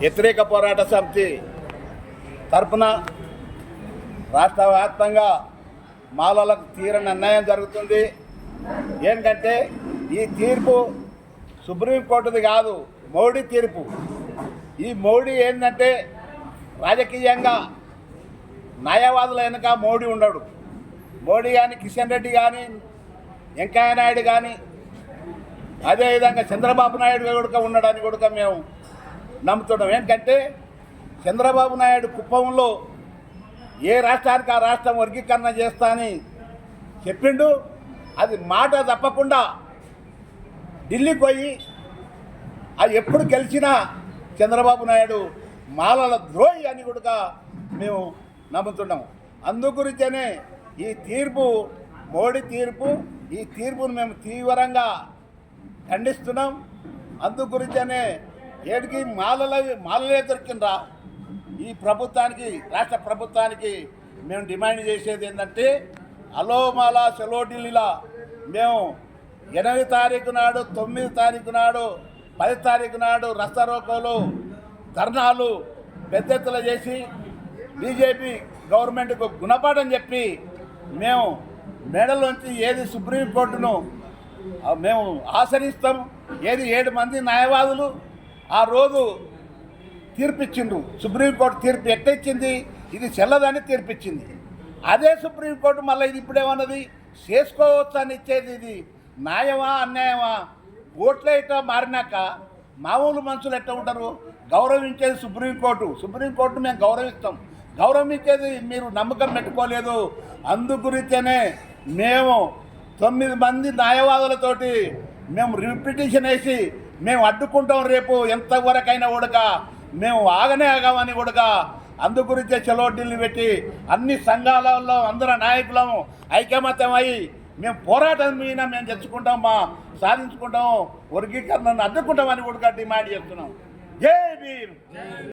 వ్యతిరేక పోరాట సమితి తరపున రాష్ట్ర వ్యాప్తంగా మాలలకు తీరని అన్యాయం జరుగుతుంది. ఏంటంటే ఈ తీర్పు సుప్రీంకోర్టుది కాదు, మోడీ తీర్పు. ఈ మోడీ ఏంటంటే రాజకీయంగా న్యాయవాదుల వెనుక మోడీ ఉండడు. మోడీ కానీ, కిషన్ రెడ్డి కానీ, వెంకయ్య నాయుడు కానీ, అదేవిధంగా చంద్రబాబు నాయుడు కూడా ఉండడానికి కూడా మేము నమ్ముతున్నాం. ఏంటంటే చంద్రబాబు నాయుడు కుప్పంలో ఏ రాష్ట్రానికి ఆ రాష్ట్రం వర్గీకరణ చేస్తా అని చెప్పిండు. అది మాట తప్పకుండా ఢిల్లీకి పోయి అది ఎప్పుడు గెలిచినా చంద్రబాబు నాయుడు మాలల ద్రోహి అని కూడా మేము నమ్ముతున్నాము. అందు గురించనే ఈ తీర్పు, మోడీ తీర్పు, ఈ తీర్పును మేము తీవ్రంగా ఖండిస్తున్నాం. అందు గురించనే ఏడికి మాలలే దొరికిండ్రా ఈ ప్రభుత్వానికి, రాష్ట్ర ప్రభుత్వానికి మేము డిమాండ్ చేసేది ఏంటంటే అలోమాల చలో ఢిల్లీలా మేము 8 తారీఖు నాడు, 9 తారీఖు నాడు, 10 తారీఖు నాడు రస్తారోకోలు, ధర్నాలు పెద్ద ఎత్తున చేసి బీజేపీ గవర్నమెంట్కు గుణపాఠం చెప్పి మేము మేడలోంచి ఏది సుప్రీంకోర్టును మేము ఆశ్రయిస్తాం. ఏది 7 మంది న్యాయవాదులు ఆ రోజు తీర్పిచ్చిండు. సుప్రీంకోర్టు తీర్పు ఎట్టిచ్చింది? ఇది చెల్లదని తీర్పిచ్చింది. అదే సుప్రీంకోర్టు మళ్ళీ ఇది ఇప్పుడేమన్నది, చేసుకోవచ్చు అని ఇచ్చేది. ఇది న్యాయమా అన్యాయమా? ఓట్లే ఇట్లా మారినాక మామూలు మనుషులు ఎట్లా ఉంటారు? గౌరవించేది సుప్రీంకోర్టు. సుప్రీంకోర్టు మేము గౌరవిస్తాం. గౌరవించేది మీరు నమ్మకం పెట్టుకోలేదు. అందు గురించనే మేము 9 మంది న్యాయవాదులతోటి మేము రిపిటిషన్ వేసి మేము అడ్డుకుంటాం. రేపు ఎంతవరకైనా ఉడక మేము ఆగమని ఉడక. అందు గురించే చలో ఢిల్లీ పెట్టి అన్ని సంఘాలలో అందరూ నాయకులము ఐకమత్యమై మేము పోరాటం మీద మేము తెచ్చుకుంటాం, సాధించుకుంటాం, వర్గీకరణను అడ్డుకుంటామని కూడా డిమాండ్ చేస్తున్నాం. జై భీమ్.